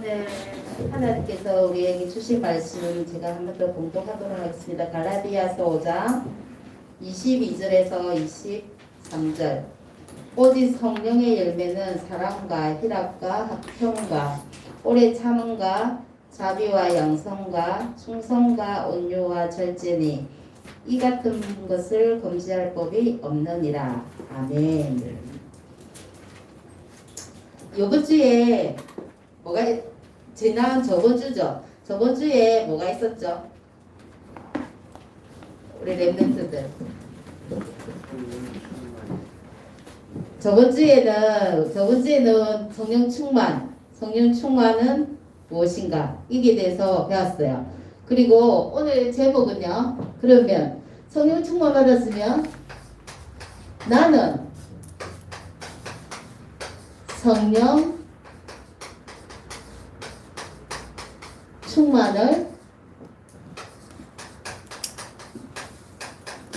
오늘 하나님께서 우리에게 주신 말씀을 제가 한 번 더 봉독하도록 하겠습니다. 갈라디아서 5장 22절에서 23절. 오직 성령의 열매는 사랑과 희락과 학평과 오래 참음과 자비와 양성과 충성과 온유와 절제니 이 같은 것을 금지할 법이 없느니라. 아멘. 요번 주에 뭐가 지난 저번 주죠. 저번 주에 뭐가 있었죠? 우리 랩런트들. 저번 주에는 성령 충만은 무엇인가 이게 대해서 배웠어요. 그리고 오늘 제목은요. 그러면 성령 충만 받았으면 나는 성령 충만을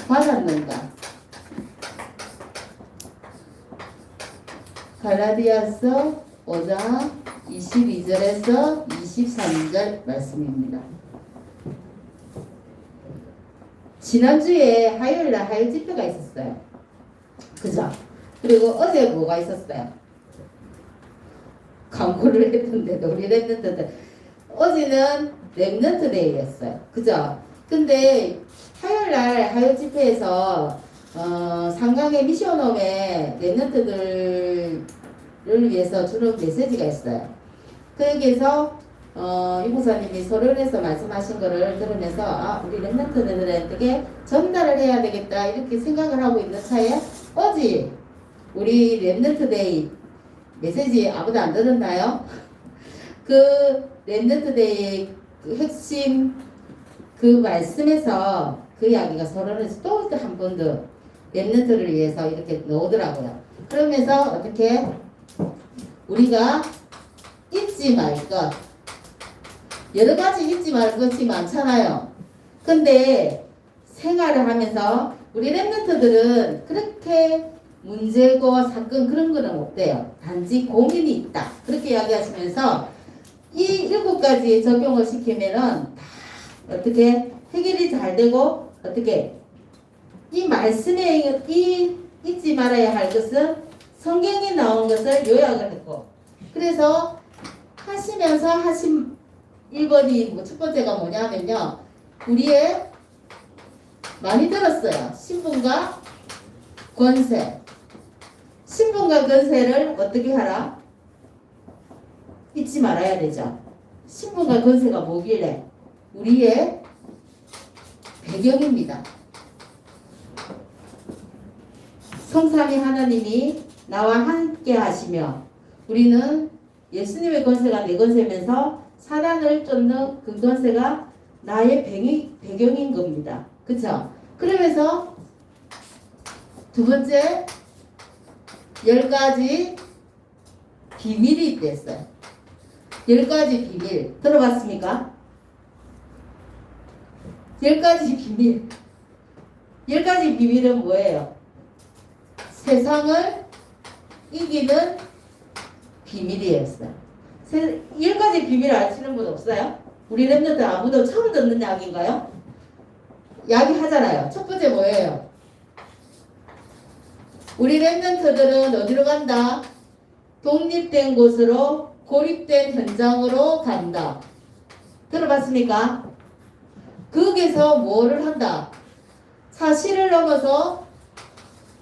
받았는가? 갈라디아서 5장 22절에서 23절 말씀입니다. 지난주에 화요일날 화요일 집회가 있었어요. 그죠? 그리고 어제 뭐가 있었어요? 광고를 했던데도 우리 랩런트들 어제는 랩런트 데이였어요. 그죠? 근데 화요일날 화요 집회에서 상강의 미션홈에 랩런트들을 위해서 주는 메시지가 있어요. 거기에서 유목사님이 서론에서 말씀하신 거를 들으면서 우리 랩런트들에게 전달을 해야 되겠다 이렇게 생각을 하고 있는 차에 어제 우리 랩런트 데이 메시지 아무도 안 들었나요? 그 랩런트 데이 그 핵심 그 말씀에서 그 이야기가 서론에서 또 한 번 더 랩런트를 위해서 이렇게 넣더라고요. 그러면서 어떻게 우리가 잊지 말 것 여러 가지 잊지 말 것이 많잖아요. 근데 생활을 하면서 우리 랩런트들은 그렇게 문제고 사건 그런 거는 없대요. 단지 고민이 있다. 그렇게 이야기하시면서 이 7가지 적용을 시키면은 다 어떻게 해결이 잘 되고 어떻게 이 말씀에 이 잊지 말아야 할 것은 성경에 나온 것을 요약을 했고 그래서 하시면서 하신 1번이 첫 번째가 뭐냐면요. 우리의 많이 들었어요. 신분과 권세. 신분과 권세를 어떻게 하라? 잊지 말아야 되죠. 신분과 권세가 뭐길래? 우리의 배경입니다. 성삼위 하나님이 나와 함께 하시며 우리는 예수님의 권세가 내 권세면서 사단을 쫓는 그 권세가 나의 배경인 겁니다. 그쵸? 그러면서 두 번째 10가지 비밀이 있댔어요. 10가지 비밀 들어봤습니까? 10가지 비밀 10가지 비밀은 뭐예요? 세상을 이기는 비밀이었어요. 10가지 비밀을 아시는 분 없어요? 우리 랩런트 아무도 처음 듣는 이야기인가요? 이야기 하잖아요. 첫 번째 뭐예요? 우리 랩런트들은 어디로 간다? 독립된 곳으로 고립된 현장으로 간다. 들어봤습니까? 거기서 뭐를 한다? 사실을 넘어서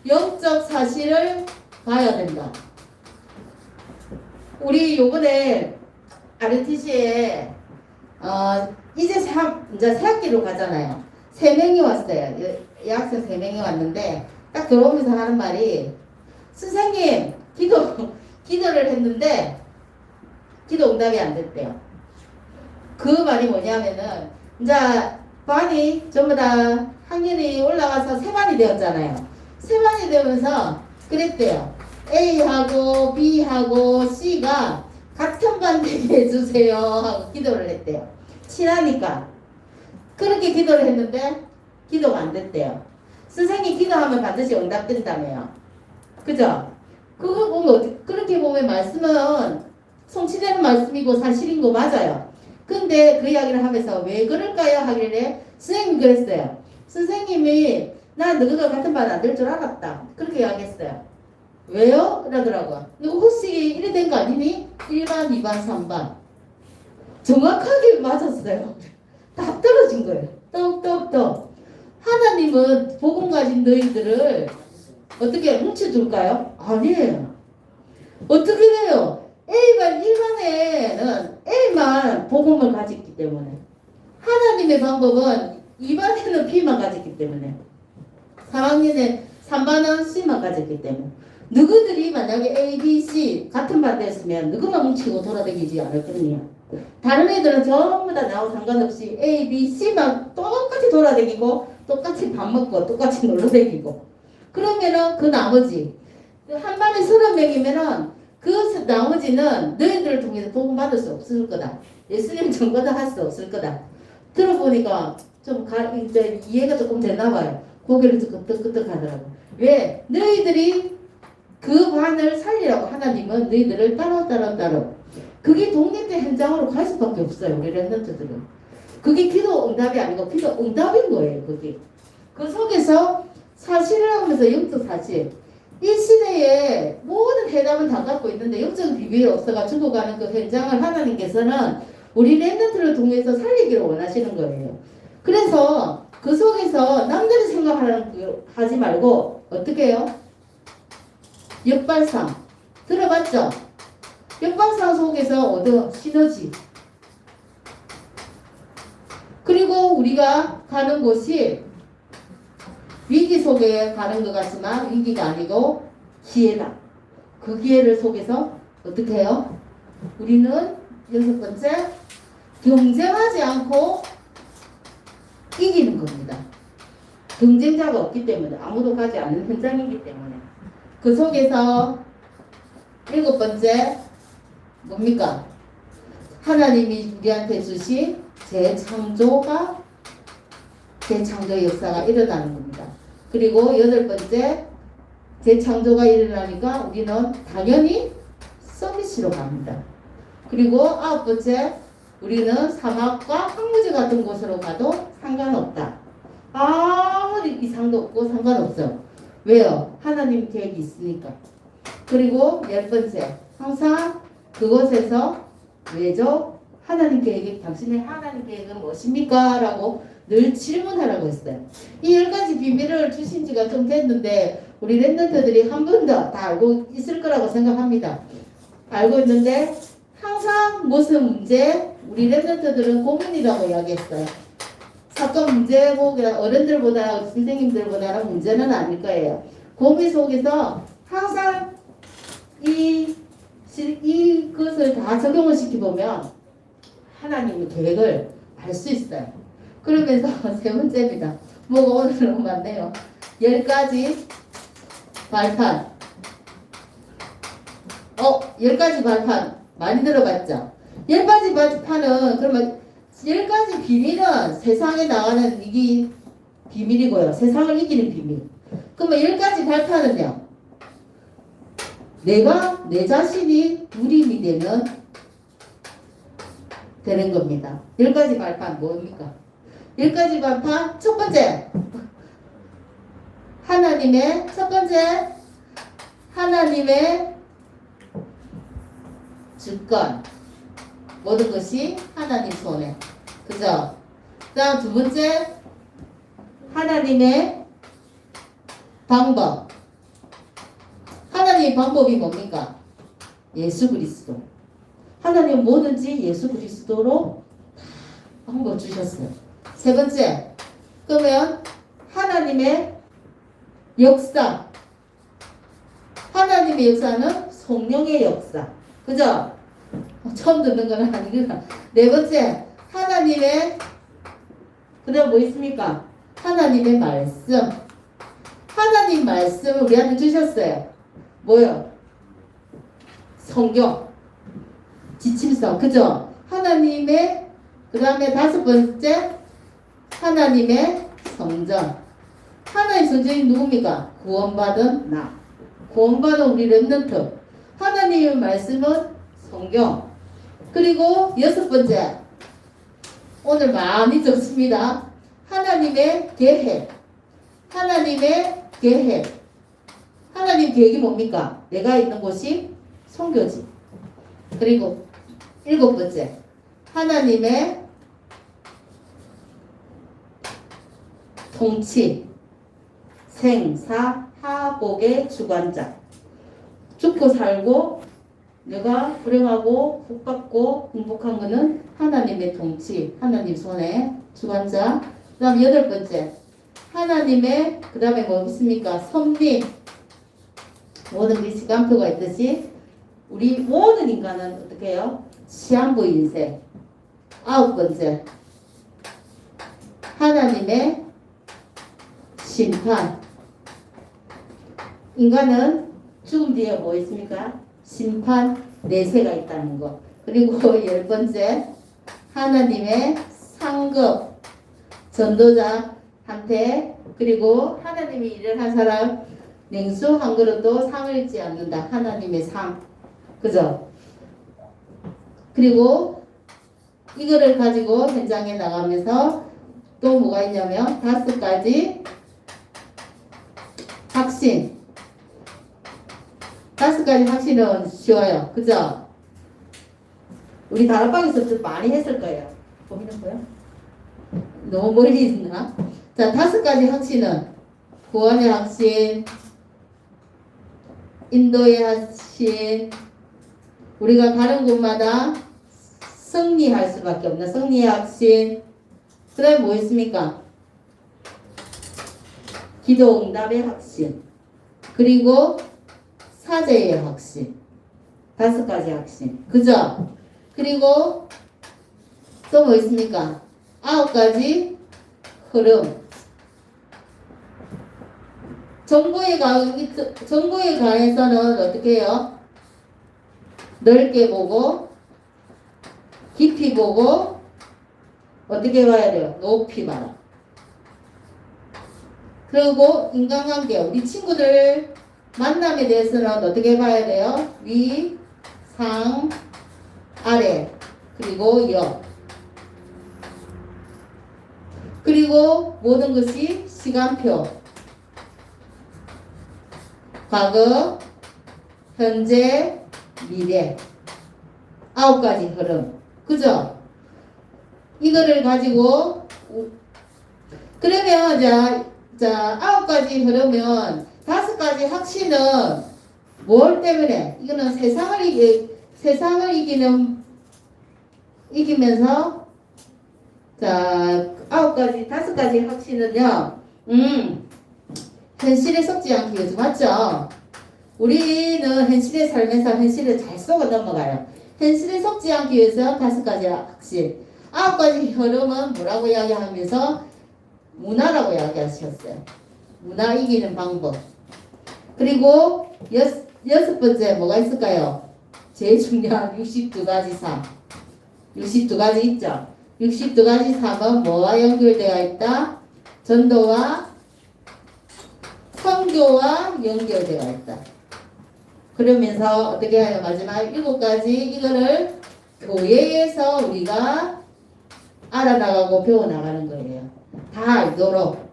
영적 사실을 봐야 된다. 우리 요번에 RTC에 이제 새 학기로 가잖아요. 3명이 왔어요. 여학생 3명이 왔는데 딱 들어오면서 하는 말이 선생님 기도를 했는데 기도 응답이 안 됐대요. 그 말이 뭐냐면은 이제 반이 전부 다 학년이 올라가서 3반이 되었잖아요. 3반이 되면서 그랬대요. A하고 B하고 C가 같은 반 되게 해주세요 하고 기도를 했대요. 친하니까. 그렇게 기도를 했는데 기도가 안 됐대요. 선생님 기도하면 반드시 응답된다며요. 그죠? 그거 보면 그렇게 보면 말씀은 성취되는 말씀이고 사실인 거 맞아요. 근데 그 이야기를 하면서 왜 그럴까요? 하길래 선생님이 그랬어요. 선생님이 난 너희가 같은 반 안 될 줄 알았다. 그렇게 이야기했어요. 왜요? 그러더라고요. 너 혹시 이래 된 거 아니니? 1반, 2반, 3반. 정확하게 맞았어요. 다 떨어진 거예요. 떡떡떡. 하나님은 복음 가진 너희들을 어떻게 뭉쳐줄까요? 아니에요. 어떻게 돼요? A반 1반에는 A만 복음을 가졌기 때문에 하나님의 방법은 2반에는 B만 가졌기 때문에 3학년에 3반은 C만 가졌기 때문에 너희들이 만약에 A, B, C 같은 반 됐으면 너희만 뭉치고 돌아다니지 않았거든요. 다른 애들은 전부 다 나하고 상관없이 A, B, C만 똑같이 돌아다니고 똑같이 밥 먹고 똑같이 놀러다니고 그러면은 그 나머지 한 반에 30명이면은 그 나머지는 너희들을 통해서 복음 받을 수 없을 거다. 예수님 전거다 할 수 없을 거다. 들어보니까 좀 이제 이해가 조금 되나 봐요. 고개를 끄덕끄덕 하더라고. 왜? 너희들이 그 반을 살리라고 하나님은 너희들을 따로 그게 독립된 현장으로 갈 수밖에 없어요. 우리 랩런트들은. 그게 기도 응답이 아니고 기도 응답인 거예요. 그게. 그 속에서 사실을 하면서 영적 사실. 이 시대에 모든 해답은 다 갖고 있는데 영적 비밀이 없어가 죽어가는 그 현장을 하나님께서는 우리 랩런트를 통해서 살리기를 원하시는 거예요. 그래서 그 속에서 남들이 생각하는 그 하지 말고 어떻게 해요? 역발상 들어봤죠? 역발상 속에서 얻은 시너지. 그리고 우리가 가는 곳이 위기 속에 가는 것 같지만 위기가 아니고 기회다. 그 기회를 속에서 어떻게 해요? 우리는 6번째 경쟁하지 않고 이기는 겁니다. 경쟁자가 없기 때문에 아무도 가지 않는 현장이기 때문에 그 속에서 7번째 뭡니까? 하나님이 우리한테 주신 재창조 역사가 일어나는 겁니다. 그리고 8번째 재창조가 일어나니까 우리는 당연히 서비스로 갑니다. 그리고 9번째 우리는 사막과 황무지 같은 곳으로 가도 상관없다. 아무리 이상도 없고 상관없어. 왜요? 하나님 계획이 있으니까. 그리고 10번째 항상 그곳에서 왜죠? 하나님 계획이 당신의 하나님 계획은 무엇입니까? 라고 늘 질문하라고 했어요. 이 10가지 비밀을 주신 지가 좀 됐는데 우리 랩런트들이 한 번도 다 알고 있을 거라고 생각합니다. 알고 있는데 항상 무슨 문제? 우리 랩런트들은 고민이라고 이야기했어요. 사건 문제고 어른들보다 선생님들보다는 문제는 아닐 거예요. 고민 속에서 항상 이것을 다 적용을 시켜보면 하나님의 계획을 알 수 있어요. 그러면서 세 번째입니다. 뭐가 오늘은 너무 많네요. 10가지 발판. 10가지 발판 많이 들어봤죠? 10가지 발판은 그러면 10가지 비밀은 세상에 나가는 이기 비밀이고요. 세상을 이기는 비밀. 그러면 10가지 발판은요. 내가 내 자신이 무림이 되는 겁니다. 10가지 발판 뭡니까? 10가지 발판 첫 번째 하나님의 주권 모든 것이 하나님 손에 그죠? 그 다음 두 번째 하나님의 방법 하나님의 방법이 뭡니까? 예수 그리스도 하나님은 뭐든지 예수 그리스도로 다 방법 주셨어요. 세 번째 그러면 하나님의 역사 하나님의 역사는 성령의 역사 그죠? 처음 듣는 건 아니구나. 네 번째 하나님의 그다음 뭐 있습니까? 하나님의 말씀 하나님 말씀을 우리한테 주셨어요. 뭐요? 성경 지침서 그죠? 하나님의 그 다음에 5번째 하나님의 성전 하나님의 성전이 누굽니까? 구원받은 나 구원받은 우리 렘넌트 하나님의 말씀은 성경. 그리고 여섯 번째, 오늘 많이 적습니다. 하나님의 계획. 하나님의 계획. 하나님 계획이 뭡니까? 내가 있는 곳이 선교지. 그리고 일곱 번째, 하나님의 통치. 생사하복의 주관자. 죽고 살고 내가 불행하고 복받고 행복한 것은 하나님의 통치, 하나님 손에 주관자. 그 다음 여덟 번째, 하나님의 그 다음에 뭐 있습니까? 섭리. 모든 우리 시간표가 있듯이 우리 모든 인간은 어떻게 해요? 시한부 인생. 아홉 번째, 하나님의 심판. 인간은 죽음 뒤에 뭐 있습니까? 심판, 내세가 있다는 거. 그리고 열 번째, 하나님의 상급. 전도자한테. 그리고 하나님이 일을 한 사람 냉수 한 그릇도 상을 잃지 않는다. 하나님의 상. 그죠? 그리고 이거를 가지고 현장에 나가면서 또 뭐가 있냐면 다섯 가지 확신. 다섯 가지 확신은 쉬워요. 그죠? 우리 다락방에서 좀 많이 했을 거예요. 보이는 거요? 너무 멀리 있나? 자, 다섯 가지 확신은 구원의 확신, 인도의 확신, 우리가 가는 곳마다 승리할 수밖에 없는 승리의 확신. 그 다음에 뭐 있습니까? 기도 응답의 확신. 그리고 사제의 확신. 다섯 가지 확신. 그죠? 그리고 또 뭐 있습니까? 아홉 가지 흐름. 정보에 관해서는 어떻게 해요? 넓게 보고, 깊이 보고, 어떻게 봐야 돼요? 높이 봐라. 그리고 인간관계, 우리 친구들 만남에 대해서는 어떻게 봐야 돼요? 위, 상, 아래, 그리고 옆. 그리고 모든 것이 시간표. 과거, 현재, 미래. 아홉 가지 흐름. 그죠? 이거를 가지고 그러면 자 아홉 가지 흐르면 다섯 가지 확신은 뭘 때문에? 이거는 세상을 이기면서 자 아홉 가지 다섯 가지 확신은요. 현실에 속지 않기 위해서 맞죠? 우리는 현실에 살면서 현실을 잘 속아 넘어가요. 현실에 속지 않기 위해서 다섯 가지 확신. 아홉 가지 흐름은 뭐라고 이야기하면서 문화라고 이야기하셨어요. 문화 이기는 방법. 그리고 여섯 번째 뭐가 있을까요? 제일 중요한 62가지 삶. 62가지 있죠? 62가지 삶은 뭐와 연결되어 있다? 전도와 선교와 연결되어 있다. 그러면서 어떻게 해요? 마지막 일곱 가지 이거를 교회에서 우리가 알아나가고 배워나가는 거예요. 다 알도록.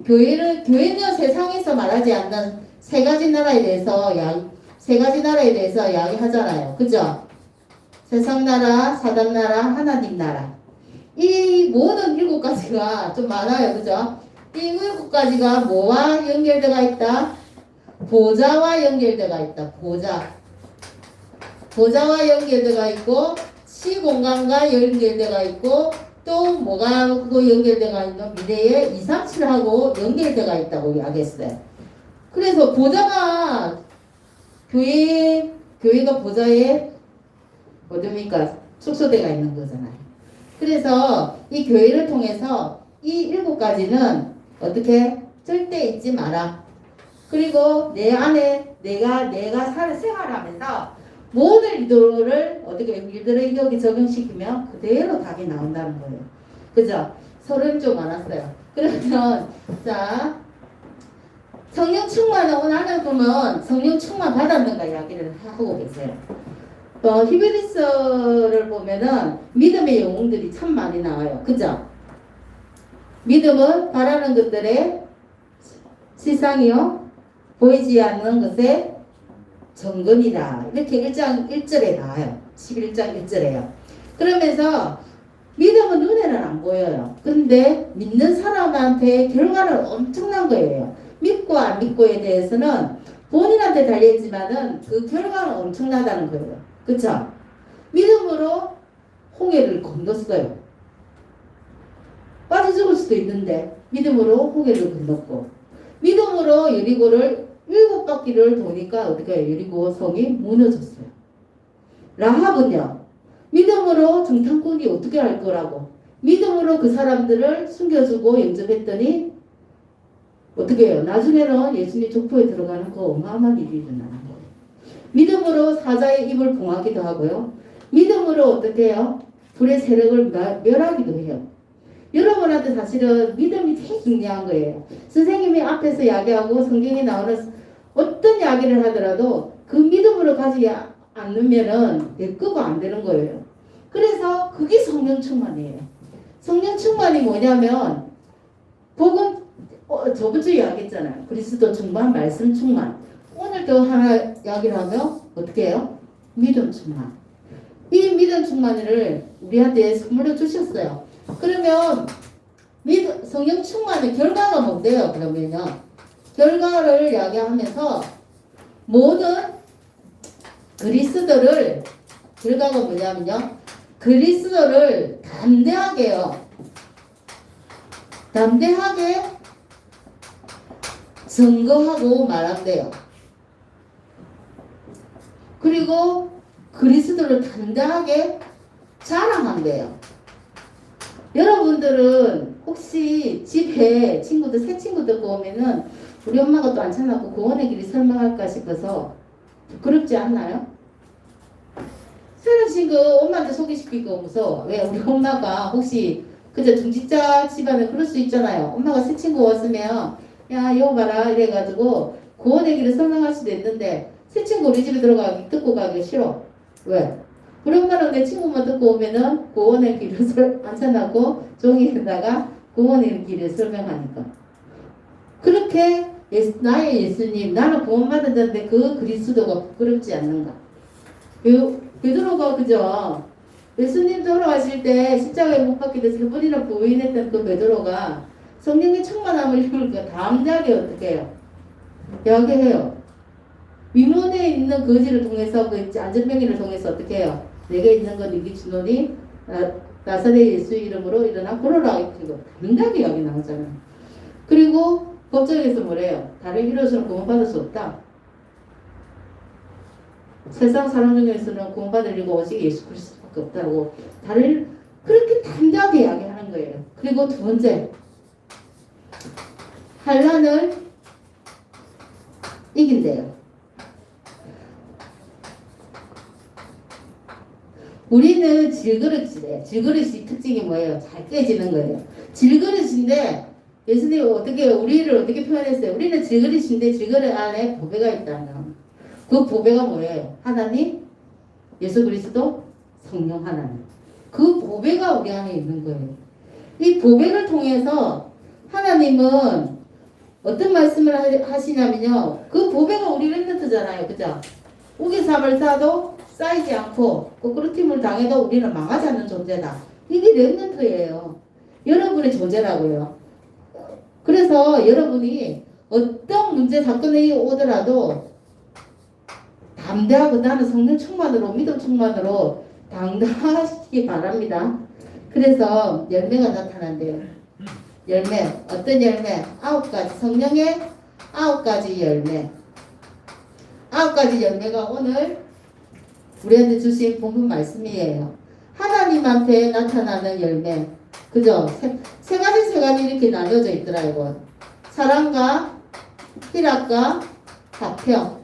교회는 세상에서 말하지 않는 세 가지 나라에 대해서 이야기하잖아요. 그죠? 세상 나라, 사단 나라, 하나님 나라. 이 모든 일곱 가지가 좀 많아요. 그죠? 이 일곱 가지가 뭐와 연결되어 있다? 보좌와 연결되어 있다. 보좌와 연결되어 있고 시공간과 연결되어 있고 또 뭐가 연결되어 있는 미래의 2, 3, 7하고 연결되어 있다고 이야기했어요. 그래서 보좌가 교회가 보좌에 어딥니까? 축소되어 있는 거잖아요. 그래서 이 교회를 통해서 이 일곱 가지는 어떻게 절대 잊지 마라. 그리고 내 안에 내가 생활하면서 모든 일들을 어떻게 일들을 여기 적용시키면 그대로 답이 나온다는 거예요. 그죠? 서른 좀 많았어요. 그러면 자 성령 충만하고 나는 보면 성령 충만 받았는가 이야기를 하고 계세요. 히브리서를 보면은 믿음의 영웅들이 참 많이 나와요. 그죠? 믿음은 바라는 것들의 실상이요 보이지 않는 것의 정근이다. 이렇게 1장 1절에 나와요. 11장 1절에요. 그러면서 믿음은 눈에는 안 보여요. 근데 믿는 사람한테 결과는 엄청난 거예요. 믿고 안 믿고에 대해서는 본인한테 달려있지만은 그 결과는 엄청나다는 거예요. 그쵸? 믿음으로 홍해를 건넜어요. 빠져 죽을 수도 있는데 믿음으로 홍해를 건넜고 믿음으로 여리고를 7바퀴를 도니까 어떻게 해요? 여리고 성이 무너졌어요. 라합은요. 믿음으로 정탐꾼이 어떻게 할 거라고 믿음으로 그 사람들을 숨겨주고 영접했더니 어떻게 해요? 나중에는 예수님 족보에 들어가는 그 어마어마한 일이 일어나는 거예요. 믿음으로 사자의 입을 봉하기도 하고요. 믿음으로 어떻게 해요? 불의 세력을 멸하기도 해요. 여러분한테 사실은 믿음이 제일 중요한 거예요. 선생님이 앞에서 이야기하고 성경에 나오는 어떤 이야기를 하더라도 그 믿음으로 가지 않으면은 내 거가 안 되는 거예요. 그래서 그게 성령 충만이에요. 성령 충만이 뭐냐면 복음 저번 주에 이야기했잖아요. 그리스도 충만, 말씀 충만. 오늘도 하나 이야기를 하면 어떻게 해요? 믿음 충만. 이 믿음 충만을 우리한테 선물로 주셨어요. 그러면 성령 충만의 결과가 뭔데요? 그러면요. 결과를 이야기하면서 모든 그리스도를 결과가 뭐냐면요. 그리스도를 담대하게요. 담대하게 증거하고 말한대요. 그리고 그리스도를 담대하게 자랑한대요. 여러분들은 혹시 집에 친구들, 새 친구들 오면은 우리 엄마가 또 앉혀놓고 구원의 길이 설명할까 싶어서 부끄럽지 않나요? 새로운 친구 엄마한테 소개시키고 무서워. 왜? 우리 엄마가 혹시 그저 중직자 집안에 그럴 수 있잖아요. 엄마가 새 친구 왔으면 야 이거 봐라 이래가지고 구원의 길을 설명할 수도 있는데 새 친구 우리 집에 들어가기 듣고 가기 싫어. 왜? 우리 엄마는 내 친구만 듣고 오면은 구원의 길을 앉혀놓고 종이에다가 구원의 길을 설명하니까. 그렇게 나의 예수님 나는 구원받은 자인데 그 그리스도가 부끄럽지 않는가. 베드로가 그죠? 예수님 돌아가실 때 십자가에 못 박히듯 3번이나 부인했던 그 베드로가 성령의 충만함을 입으니까 담대하게 어떻게 해요? 이야기해요. 위문에 있는 거지를 통해서 그 안전병이를 통해서 어떻게 해요? 내게 있는 건 이기 주노니 나사렛 예수 이름으로 일어나 걸어라. 이거 담대하게 이야기 나오잖아요. 그리고 법정에서 뭐래요? 다른 이로서는 구원받을 수 없다. 세상 사람 중에서는 구원받을 이유가 오직 예수 그리스도밖에 없다고 다른 그렇게 담대하게 이야기하는 거예요. 그리고 두 번째 환난을 이긴대요. 우리는 질그릇이래. 질그릇이 특징이 뭐예요? 잘 깨지는 거예요. 질그릇인데 예수님이 어떻게 우리를 어떻게 표현했어요? 우리는 질그릇인데 질그릇 안에 보배가 있다는. 그 보배가 뭐예요? 하나님, 예수 그리스도, 성령 하나님. 그 보배가 우리 안에 있는 거예요. 이 보배를 통해서 하나님은 어떤 말씀을 하시냐면요. 그 보배가 우리 렘넌트잖아요. 그죠? 우기삼을 사도 쌓이지 않고 거꾸로팀을 당해도 우리는 망하지 않는 존재다. 이게 렘넌트예요. 여러분의 존재라고요. 그래서 여러분이 어떤 문제 사건이 오더라도 담대하고 나는 성령 충만으로 믿음 충만으로 당당하시기 바랍니다. 그래서 열매가 나타난대요. 열매 어떤 열매? 9가지 성령의 9가지 열매. 9가지 열매가 오늘 우리한테 주신 본문 말씀이에요. 하나님한테 나타나는 열매. 그죠? 세 가지 이렇게 나뉘어져 있더라고요. 사랑과 희락과 화평.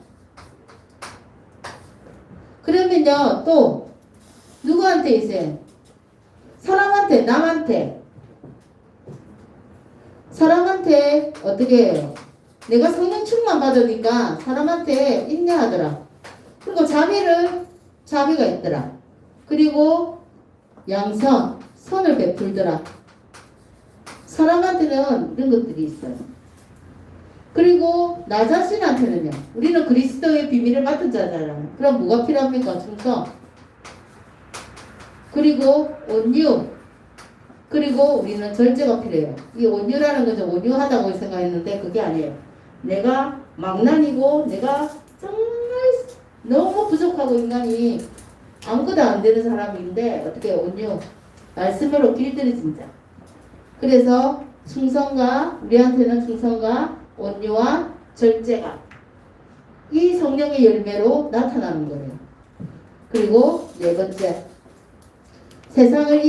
그러면요 또 누구한테 이제 사람한테 남한테 어떻게 해요? 내가 성령 충만 받으니까 사람한테 인내하더라. 그리고 자비를 자비가 있더라. 그리고 양선, 선을 베풀더라. 사람한테는 이런 것들이 있어요. 그리고 나 자신한테는요. 우리는 그리스도의 비밀을 맡은 자잖아요. 그럼 뭐가 필요합니까? 충성. 그리고 온유. 그리고 우리는 절제가 필요해요. 이 온유라는 것은 온유하다고 생각했는데 그게 아니에요. 내가 망난이고 내가 정말 너무 부족하고 인간이 아무것도 안 되는 사람인데 어떻게 온유. 말씀으로 길들여진 자. 그래서 충성과 우리한테는 충성과 온유와 절제가 이 성령의 열매로 나타나는 거예요. 그리고 네 번째, 세상을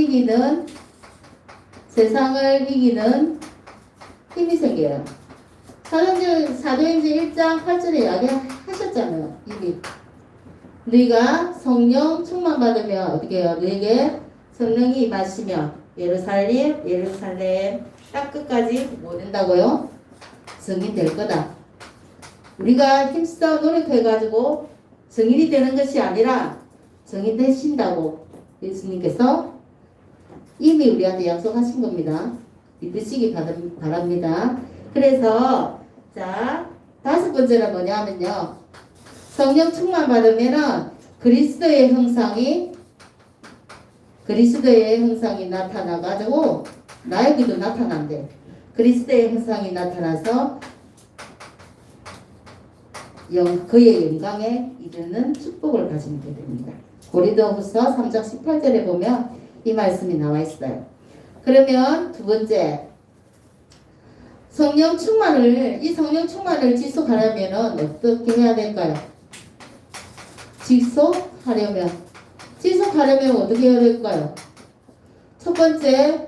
이기는 힘이 생겨요. 사도행전 1장 8절에 이야기하셨잖아요. 이미 너희가 성령 충만 받으면 어떻게 해요? 너에게 성령이 임하시면 예루살렘 딱 끝까지 뭐 된다고요? 성인 될 거다. 우리가 힘써 노력해가지고 성인이 되는 것이 아니라 성인 되신다고 예수님께서 이미 우리한테 약속하신 겁니다. 믿으시기 바랍니다. 그래서 자 다섯 번째는 뭐냐면요. 성령 충만 받으면은 그리스도의 형상이 나타나가지고 나에게도 나타난대. 그리스도의 형상이 나타나서 그의 영광에 이르는 축복을 가지게 됩니다. 고린도후서 3장 18절에 보면 이 말씀이 나와 있어요. 그러면 두 번째, 이 성령 충만을 지속하려면 어떻게 해야 될까요? 지속하려면 어떻게 해야 될까요? 첫 번째,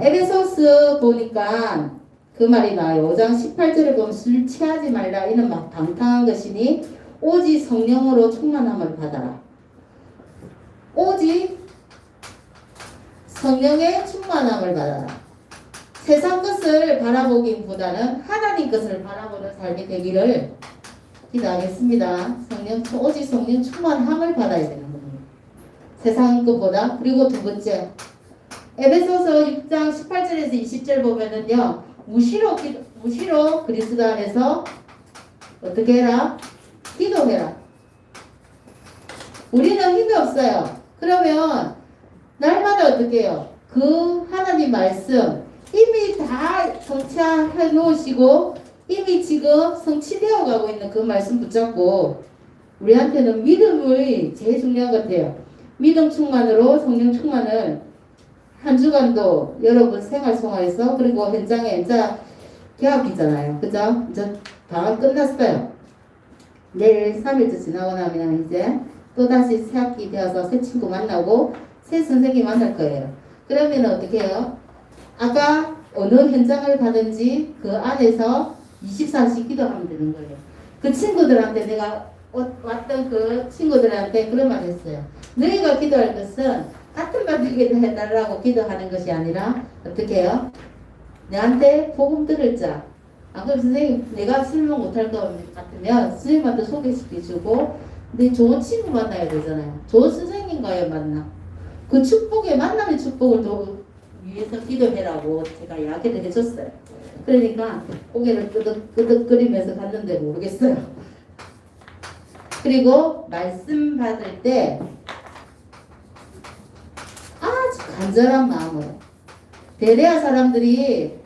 에베소스 보니까 그 말이 나와요. 5장 18절에 보면 술 취하지 말라. 이는 막 방탕한 것이니 오직 성령으로 충만함을 받아라. 오직 성령의 충만함을 받아라. 세상 것을 바라보기보다는 하나님 것을 바라보는 삶이 되기를 기도하겠습니다. 오직 성령 충만함을 받아야 되는 겁니다. 세상 것보다. 그리고 두 번째, 에베소서 6장 18절에서 20절 보면은요, 무시로 그리스도 안에서 어떻게 해라? 기도해라. 우리는 힘이 없어요. 그러면 날마다 어떻게 해요? 그 하나님 말씀 이미 다 성취해 놓으시고 이미 지금 성취되어 가고 있는 그 말씀 붙잡고 우리한테는 믿음이 제일 중요한 것 같아요. 믿음 충만으로 성령 충만을 한 주간도 여러분 생활 생활에서 그리고 현장에 이제 개학이잖아요. 그죠? 이제 방학 끝났어요. 내일 3일째 지나고 나면 이제 또다시 새 학기 되어서 새 친구 만나고 새 선생님 만날 거예요. 그러면 어떻게 해요? 아까 어느 현장을 가든지 그 안에서 24시 기도하면 되는 거예요. 그 친구들한테 내가 왔던 그 친구들한테 그런 말 했어요. 너희가 기도할 것은 같은 말들게 해달라고 기도하는 것이 아니라 어떻게 해요? 내한테 복음 들을 자. 그럼 선생님 내가 설명 못할 것 같으면 선생님한테 소개시켜주고 근데 좋은 친구 만나야 되잖아요. 좋은 선생님과의 만남. 그 축복의 만남의 축복을 더 위해서 기도해라고 제가 이야기를 해줬어요. 그러니까 고개를 끄덕끄덕거리면서 갔는데 모르겠어요. 그리고 말씀 받을 때 아주 간절한 마음으로 베레아 사람들이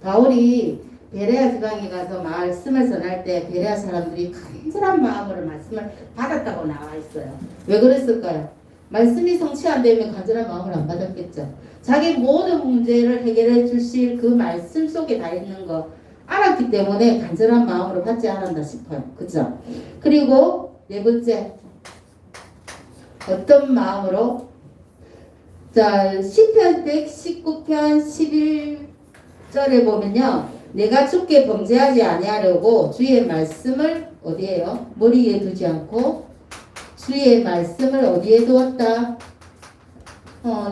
바울이 베레아 지방에 가서 말씀을 전할 때 베레아 사람들이 간절한 마음으로 말씀을 받았다고 나와 있어요. 왜 그랬을까요? 말씀이 성취 안 되면 간절한 마음을 안 받았겠죠. 자기 모든 문제를 해결해 주실 그 말씀 속에 다 있는 거 알았기 때문에 간절한 마음으로 받지 않았나 싶어요. 그죠? 그리고 네 번째, 어떤 마음으로? 자, 시편 119편 11절에 보면요. 내가 주께 범죄하지 아니하려고 주의 말씀을 어디에요? 머리에 두지 않고 주의 말씀을 어디에 두었다?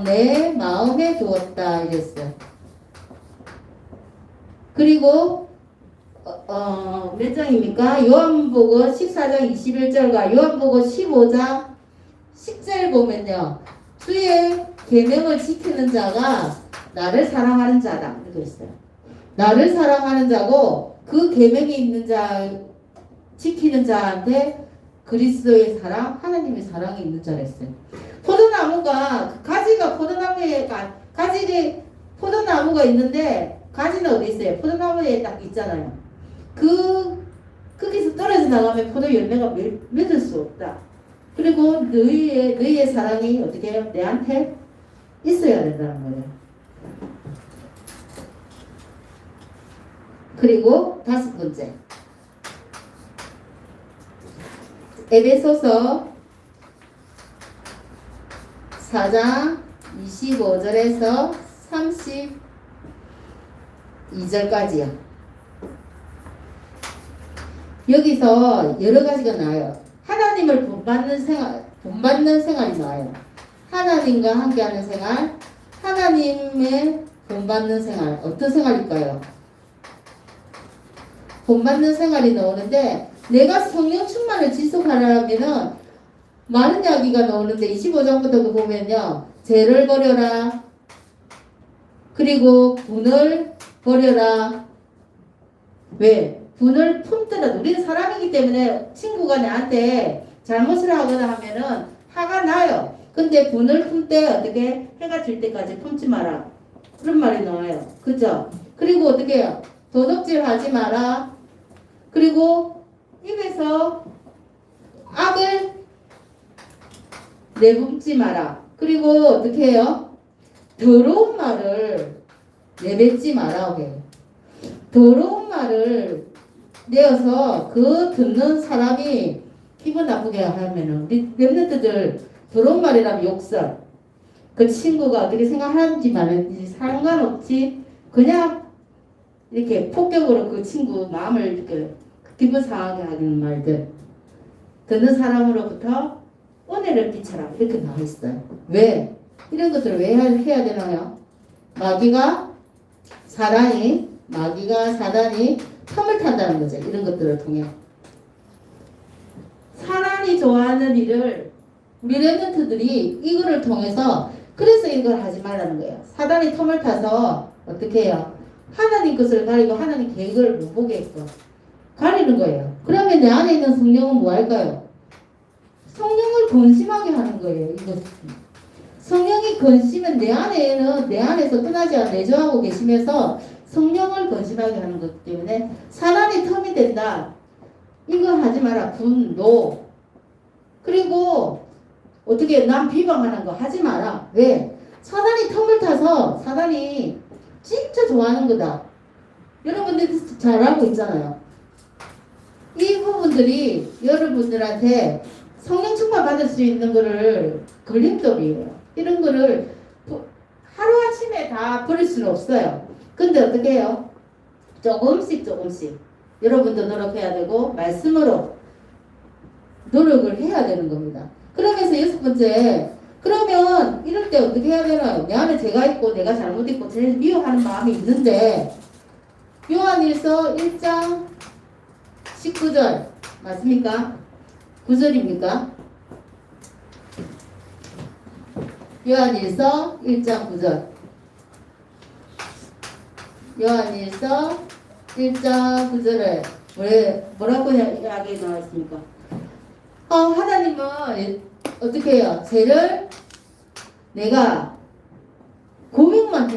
내 마음에 두었다 이랬어요. 그리고 몇 장입니까? 요한복음 14장 21절과 요한복음 15장 10절 보면요. 주의 계명을 지키는 자가 나를 사랑하는 자다. 이렇게 있어요. 나를 사랑하는 자고 그 계명이 있는 자 지키는 자한테 그리스도의 사랑, 하나님의 사랑이 있는 자라 했어요. 포도나무가 가지가 포도나무에 가지에 포도나무가 있는데 가지는 어디 있어요? 포도나무에 딱 있잖아요. 거기서 떨어져 나가면 포도 열매가 맺을 수 없다. 그리고 너희의 사랑이 어떻게 해요? 내한테 있어야 된다는 거예요. 그리고 5번째. 에베소서 4장 25절에서 32절까지요. 여기서 여러 가지가 나와요. 하나님을 본받는 생활이 나와요. 하나님과 함께하는 생활, 하나님의 본받는 생활. 어떤 생활일까요? 본받는 생활이 나오는데 내가 성령 충만을 지속하려면은 많은 이야기가 나오는데 25장부터 보면요. 죄를 버려라. 그리고 분을 버려라. 왜? 분을 품더라도 우리는 사람이기 때문에 친구가 나한테 잘못을 하거나 하면은 화가 나요. 근데 분을 품 때 어떻게 해가 질 때까지 품지 마라. 그런 말이 나와요. 그죠? 그리고 어떻게 해요? 도둑질 하지 마라. 그리고 입에서 악을 내뿜지 마라. 그리고 어떻게 해요? 더러운 말을 내뱉지 마라. 더러운 말을 내어서 그 듣는 사람이 기분 나쁘게 하면은 우리 랩런트들 더러운 말이라면 욕설. 그 친구가 어떻게 생각하는지 말는지 상관없이 그냥 이렇게 폭격으로 그 친구 마음을 이렇게 기분 상하게 하는 말들. 듣는 사람으로부터 은혜를 끼쳐라. 이렇게 나와 있어요. 왜? 이런 것들을 왜 해야 되나요? 마귀가 사단이 텀을 탄다는 거죠. 이런 것들을 통해. 사단이 좋아하는 일을 우리 랩런트들이 이거를 통해서 그래서 이걸 하지 말라는 거예요. 사단이 텀을 타서 어떻게 해요? 하나님 것을 가리고 하나님 계획을 못 보게 했고 가리는 거예요. 그러면 내 안에 있는 성령은 뭐 할까요? 성령을 건심하게 하는 거예요. 이것은. 성령이 건심은 내 안에서 떠나지 않아 내주하고 계시면서 성령을 건심하게 하는 것 때문에 사단이 텀이 된다. 이거 하지 마라. 분노. 그리고 어떻게 남 비방하는 거 하지 마라. 왜? 사단이 텀을 타서 사단이 진짜 좋아하는 거다. 여러분들도 잘 알고 있잖아요. 이 부분들이 여러분들한테 성령 충만 받을 수 있는 거를 걸림돌이에요. 이런 거를 하루아침에 다 버릴 수는 없어요. 근데 어떻게 해요? 조금씩 여러분도 노력해야 되고 말씀으로 노력을 해야 되는 겁니다. 그러면서 6번째, 그러면 이럴 때 어떻게 해야 되나요? 내 안에 죄가 있고 내가 잘못했고 제일 미워하는 마음이 있는데 요한일서 1장 19절 맞습니까? 9절입니까? 요한일서 1장 9절. 요한일서 1장 9절에 뭐라고 이야기 나왔습니까? 하나님은 어떻게 해요? 죄를 내가 고백만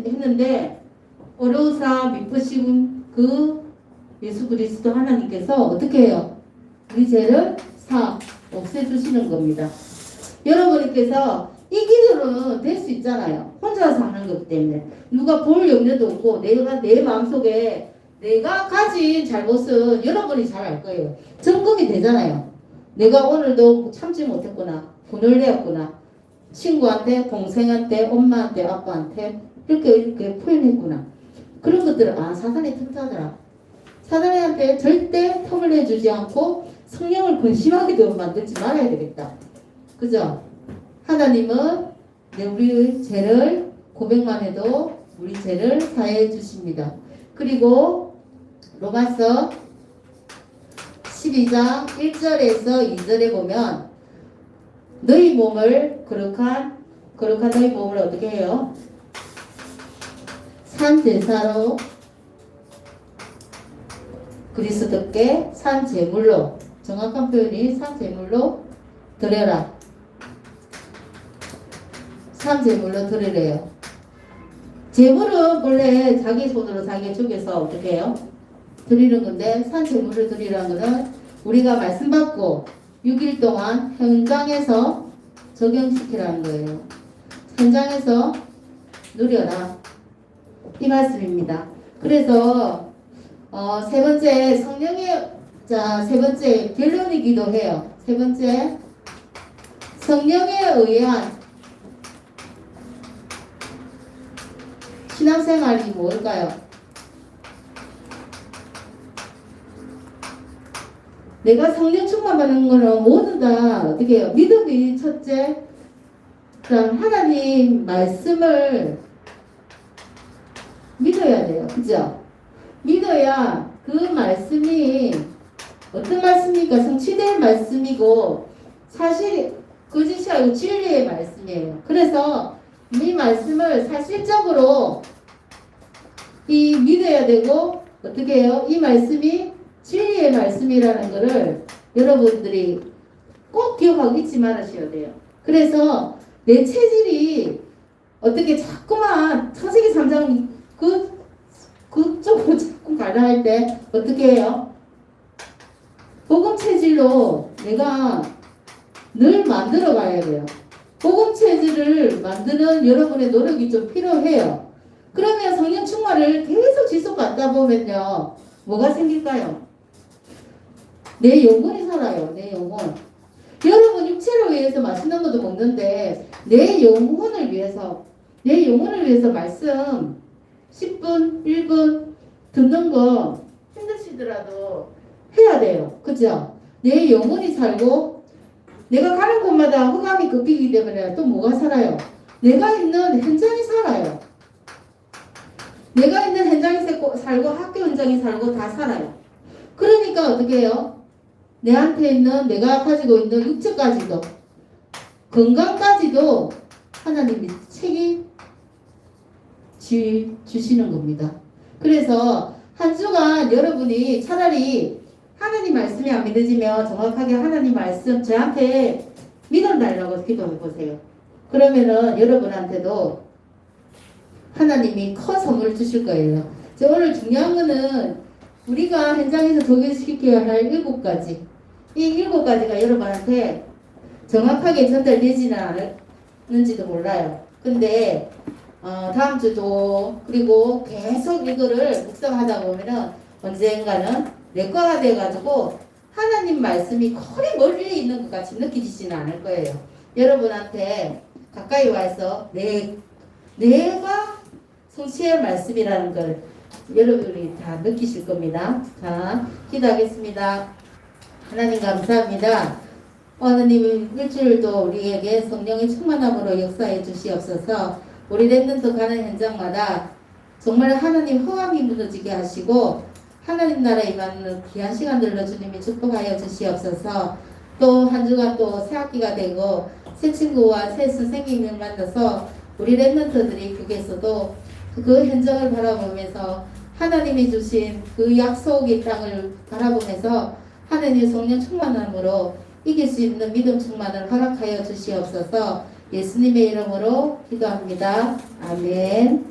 했는데 어려우사 미쁘신 그 예수 그리스도 하나님께서 어떻게 해요? 우리 죄를 없애주시는 겁니다. 여러분께서 이 길로는 될 수 있잖아요. 혼자서 하는 것 때문에. 누가 볼 염려도 없고 내가 내 마음속에 내가 가진 잘못은 여러분이 잘 알 거예요. 점검이 되잖아요. 내가 오늘도 참지 못했구나. 분을 내었구나. 친구한테, 동생한테, 엄마한테, 아빠한테 이렇게 표현했구나. 그런 것들을 사단이 틈타더라. 사단한테 절대 텀을 내주지 않고 성령을 근심하게도 만들지 말아야 되겠다. 그죠? 하나님은 우리의 죄를 고백만 해도 우리 죄를 사해 주십니다. 그리고 로마서 12장 1절에서 2절에 보면 너희 몸을 거룩한 너희 몸을 어떻게 해요? 산 제사로 그리스도께 산 제물로, 정확한 표현이 산 제물로 드려라. 산 제물로 드리래요. 제물은 원래 자기 손으로 자기 죽여서 어떻게 해요? 드리는 건데, 산 제물을 드리라는 것은 우리가 말씀 받고 6일 동안 현장에서 적용시키라는 거예요. 현장에서 누려라. 이 말씀입니다. 그래서 세 번째 세 번째 결론이기도 해요. 세 번째 성령에 의한 신앙생활이 뭘까요? 내가 성령 충만받는 거는 모두 다 어떻게 해요? 믿음이 첫째, 그다음 하나님 말씀을 믿어야 돼요. 그죠? 믿어야 그 말씀이 어떤 말씀입니까? 성취된 말씀이고 사실 거짓이 아니고 진리의 말씀이에요. 그래서 이 말씀을 사실적으로 믿어야 되고 어떻게 해요? 이 말씀이 진리의 말씀이라는 것을 여러분들이 꼭 기억하고 잊지 말으셔야 돼요. 그래서 내 체질이 어떻게 자꾸만 창세기 3장 그쪽으로 자꾸 가려 할 때 어떻게 해요? 복음 체질로 내가 늘 만들어 가야 돼요. 복음 체질을 만드는 여러분의 노력이 좀 필요해요. 그러면 성령 충만을 계속 지속받다 보면요. 뭐가 생길까요? 내 영혼이 살아요. 내 영혼. 여러분 육체를 위해서 맛있는 것도 먹는데 내 영혼을 위해서 말씀 10분, 1분 듣는 거 힘드시더라도 해야 돼요. 그죠? 내 영혼이 살고 내가 가는 곳마다 흑암이 꺾이기 때문에 또 뭐가 살아요? 내가 있는 현장이 살아요. 내가 있는 현장이 살고 학교 현장이 살고 다 살아요. 그러니까 어떻게 해요? 내한테 있는 내가 가지고 있는 육체까지도 건강까지도 하나님이 책임주시는 겁니다. 그래서 한 주간 여러분이 차라리 하나님 말씀이 안 믿어지면 정확하게 하나님 말씀 저한테 믿어달라고 기도해 보세요. 그러면은 여러분한테도 하나님이 큰 선물을 주실 거예요. 오늘 중요한 거는 우리가 현장에서 적용시켜야 할 7가지. 이 7가지가 여러분한테 정확하게 전달되지는 않는지도 몰라요. 근데 다음 주도 그리고 계속 이거를 묵상하다 보면은 언젠가는 내과가 돼가지고 하나님 말씀이 거리 멀리 있는 것 같이 느끼지는 않을 거예요. 여러분한테 가까이 와서 내가 성취할 말씀이라는 걸 여러분이 다 느끼실 겁니다. 자, 기도하겠습니다. 하나님 감사합니다. 하나님 일주일도 우리에게 성령의 충만함으로 역사해 주시옵소서. 우리 랩런트 가는 현장마다 정말 하나님 허감이 무너지게 하시고 하나님 나라에 임하는 귀한 시간들로 주님이 축복하여 주시옵소서. 또 한 주간 또 새 학기가 되고 새 친구와 새 선생님을 만나서 우리 랩런트들이 교계에서도 그 현장을 바라보면서 하나님이 주신 그 약속의 땅을 바라보면서 하나님의 성령 충만함으로 이길 수 있는 믿음 충만을 허락하여 주시옵소서. 예수님의 이름으로 기도합니다. 아멘.